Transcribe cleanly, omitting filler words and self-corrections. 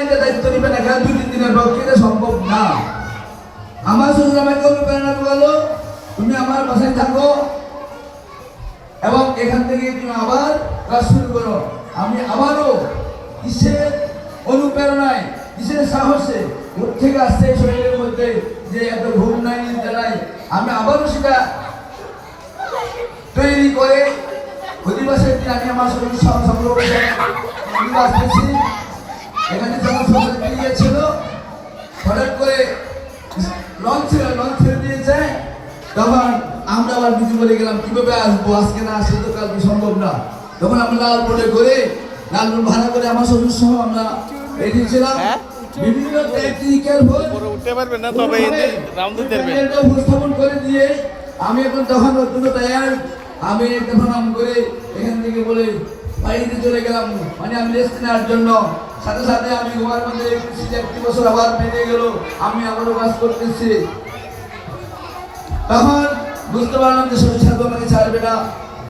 এটা দায়িত্ব নেবেন এখানে 2-3 দিনের পক্ষে এটা সম্ভব না। আমার শ্বশুর আমাকে অনুপ্রেরণা করলো, তুমি আমার বাসায় থাকো এবং এখান থেকে তুমি আবার কাজ শুরু করো। আমি আবারও কিসের অনুপ্রেরণায়, কিসের সাহসে ওর থেকে আসছে শরীরের মধ্যে যে এত ঘুম নাই, নিদ্রা নাই, আমি আবারও সেটা তৈরি করে অধিবাসের দিন আমি আমার শরীর সংগ্রহ করে আসতেছি। এখানে যখন সরকার গিয়েছিল হঠাৎ করে লঞ্চ ছেড়ে দিয়েছে, তখন আমরা আবার বিজি বলে গেলাম কিভাবে আসবো, আজকে না আসলে তো কালকে সম্ভব না। তখন আমরা লালবোর্ডে করে লালবোর্ড ভাড়া করে আমার শ্বশুর সহ আমরা রেখেছিলাম বিভিন্ন টেকনিক্যাল উপস্থাপন করে দিয়ে আমি এখন তখন নতুন তৈরি আমি তখন করে এখান থেকে বলে বাড়িতে চলে গেলাম, মানে আমি রেস্ট নেওয়ার জন্য। সাথে সাথে আমি ঘুমার মধ্যে 1 বছর আবার বেড়ে গেল, আমি আবারও কাজ করতেছি। তখন বুঝতে পারলাম যে শরীর স্বাস্থ্য আমাকে ছাড়বে না।